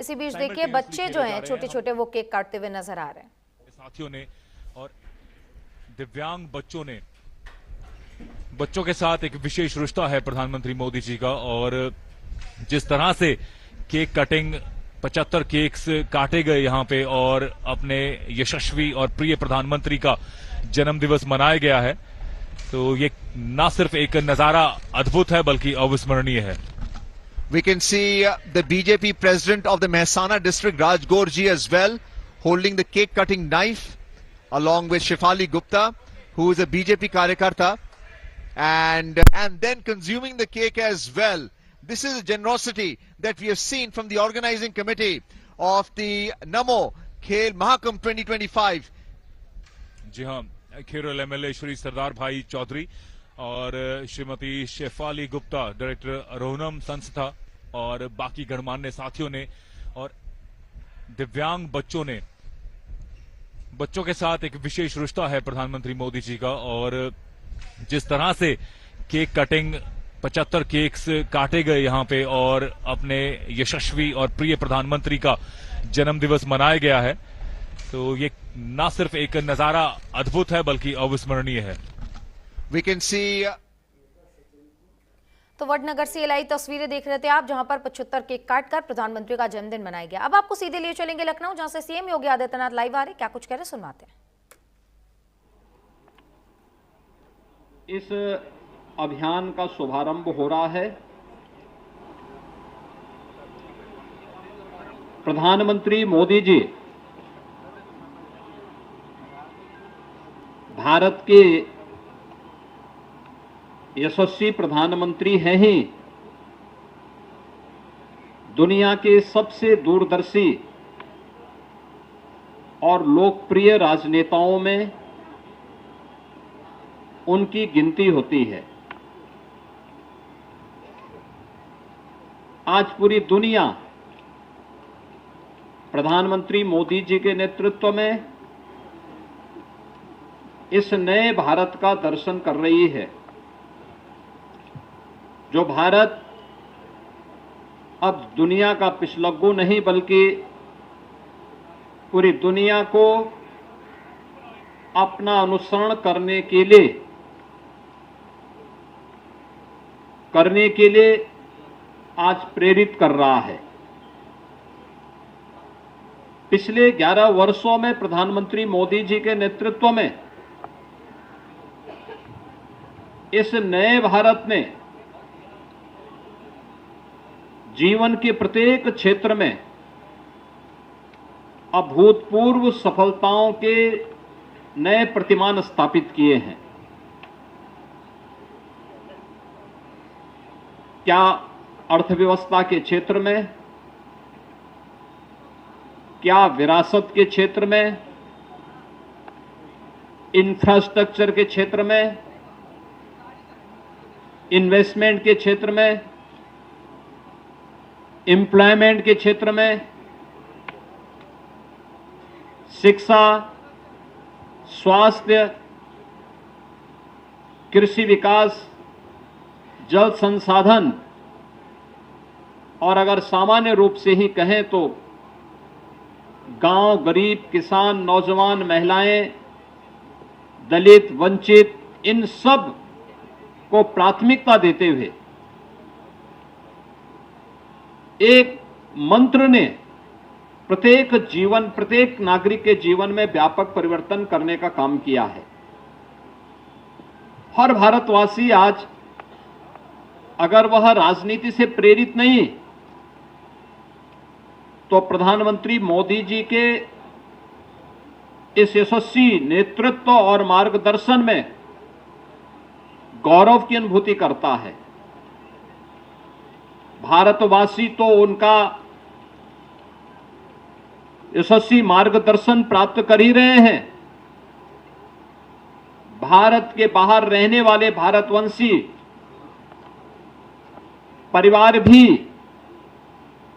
इसी बीच देखिए बच्चे जो हैं छोटे छोटे वो केक काटते हुए नजर आ रहे हैं। साथियों ने और दिव्यांग बच्चों के साथ एक विशेष रिश्ता है प्रधानमंत्री मोदी जी का। और जिस तरह से केक कटिंग 75 केक्स काटे गए यहां पे और अपने यशस्वी और प्रिय प्रधानमंत्री का जन्मदिवस मनाया गया है, तो ये ना सिर्फ एक नजारा अद्भुत है बल्कि अविस्मरणीय है। We can see the BJP president of the Mehsana district, Raj Gorji, as well, holding the cake cutting knife, along with Shefali Gupta, who is a BJP Karyakarta, and then consuming the cake as well. This is a generosity that we have seen from the organizing committee of the Namo Khel Mahakumbh 2025. जी हाँ, Kheral MLA Shri सरदार भाई चौधरी और Shrimati Shefali Gupta, director रोहनम संस्था और बाकी गणमान्य साथियों ने और दिव्यांग बच्चों के साथ एक विशेष रिश्ता है प्रधानमंत्री मोदी जी का। और जिस तरह से केक कटिंग 75 केक्स काटे गए यहां पे और अपने यशस्वी और प्रिय प्रधानमंत्री का जन्मदिवस मनाया गया है, तो ये ना सिर्फ एक नजारा अद्भुत है बल्कि अविस्मरणीय है। We can see तो वडनगर से लाई तस्वीरें देख रहे थे आप, जहां पर 75 केक काटकर प्रधानमंत्री का जन्मदिन मनाया गया। अब आपको सीधे लिए चलेंगे लखनऊ, जहां से सीएम योगी आदित्यनाथ लाइव आ रहे, क्या कुछ कह रहे सुनवाते हैं। इस अभियान का शुभारंभ हो रहा है। प्रधानमंत्री मोदी जी भारत के यशस्वी प्रधानमंत्री हैं ही, दुनिया के सबसे दूरदर्शी और लोकप्रिय राजनेताओं में उनकी गिनती होती है। आज पूरी दुनिया प्रधानमंत्री मोदी जी के नेतृत्व में इस नए भारत का दर्शन कर रही है, जो भारत अब दुनिया का पिछलग्गू नहीं बल्कि पूरी दुनिया को अपना अनुसरण करने के लिए आज प्रेरित कर रहा है। पिछले 11 वर्षों में प्रधानमंत्री मोदी जी के नेतृत्व में इस नए भारत ने जीवन के प्रत्येक क्षेत्र में अभूतपूर्व सफलताओं के नए प्रतिमान स्थापित किए हैं। क्या अर्थव्यवस्था के क्षेत्र में, क्या विरासत के क्षेत्र में, इंफ्रास्ट्रक्चर के क्षेत्र में, इन्वेस्टमेंट के क्षेत्र में, एम्प्लॉयमेंट के क्षेत्र में, शिक्षा, स्वास्थ्य, कृषि विकास, जल संसाधन और अगर सामान्य रूप से ही कहें तो गांव, गरीब, किसान, नौजवान, महिलाएं, दलित, वंचित, इन सब को प्राथमिकता देते हुए एक मंत्र ने प्रत्येक नागरिक के जीवन में व्यापक परिवर्तन करने का काम किया है। हर भारतवासी आज अगर वह राजनीति से प्रेरित नहीं तो प्रधानमंत्री मोदी जी के इस यशस्वी नेतृत्व और मार्गदर्शन में गौरव की अनुभूति करता है। भारतवासी तो उनका यशस्वी मार्गदर्शन प्राप्त कर ही रहे हैं। भारत के बाहर रहने वाले भारतवंशी परिवार भी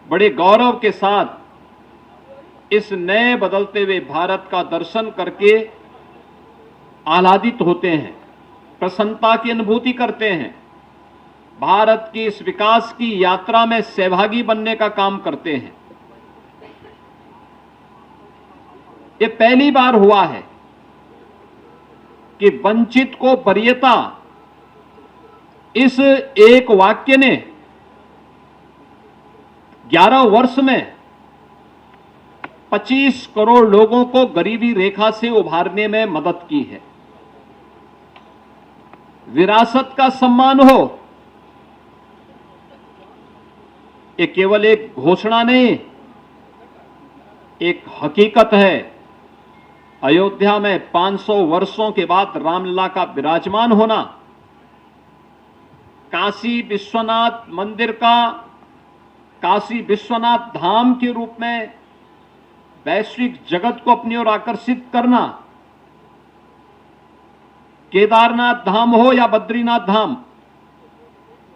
बड़े गौरव के साथ इस नए बदलते हुए भारत का दर्शन करके आह्लादित होते हैं, प्रसन्नता की अनुभूति करते हैं, भारत की इस विकास की यात्रा में सहभागी बनने का काम करते हैं। ये पहली बार हुआ है कि वंचित को वरीयता इस एक वाक्य ने 11 वर्ष में 25 करोड़ लोगों को गरीबी रेखा से उभारने में मदद की है। विरासत का सम्मान हो, ये केवल एक घोषणा नहीं, एक हकीकत है। अयोध्या में 500 वर्षों के बाद रामलला का विराजमान होना, काशी विश्वनाथ मंदिर का काशी विश्वनाथ धाम के रूप में वैश्विक जगत को अपनी ओर आकर्षित करना, केदारनाथ धाम हो या बद्रीनाथ धाम,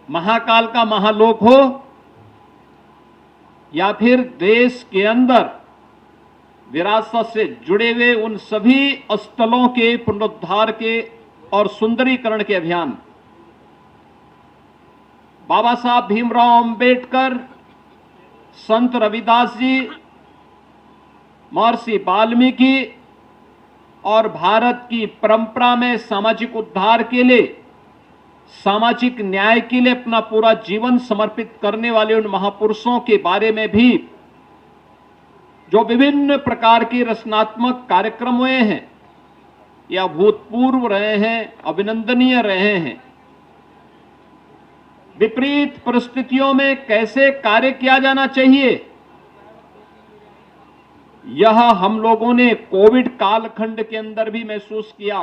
महाकाल का महालोक हो या फिर देश के अंदर विरासत से जुड़े हुए उन सभी स्थलों के पुनरुद्धार के और सुंदरीकरण के अभियान, बाबा साहब भीमराव अंबेडकर, संत रविदास जी, महर्षि वाल्मीकि और भारत की परंपरा में सामाजिक उद्धार के लिए, सामाजिक न्याय के लिए अपना पूरा जीवन समर्पित करने वाले उन महापुरुषों के बारे में भी जो विभिन्न प्रकार के रचनात्मक कार्यक्रम हुए हैं या अभूतपूर्व रहे हैं, अभिनंदनीय रहे हैं। विपरीत परिस्थितियों में कैसे कार्य किया जाना चाहिए, यह हम लोगों ने कोविड कालखंड के अंदर भी महसूस किया,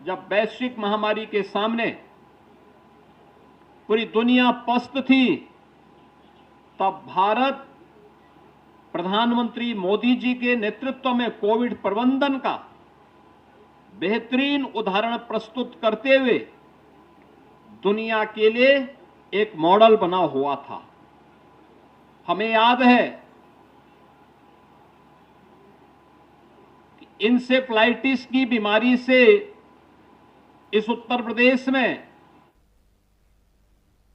जब वैश्विक महामारी के सामने पूरी दुनिया पस्त थी। तब भारत प्रधानमंत्री मोदी जी के नेतृत्व में कोविड प्रबंधन का बेहतरीन उदाहरण प्रस्तुत करते हुए दुनिया के लिए एक मॉडल बना हुआ था। हमें याद है कि इंसेफ्लाइटिस की बीमारी से इस उत्तर प्रदेश में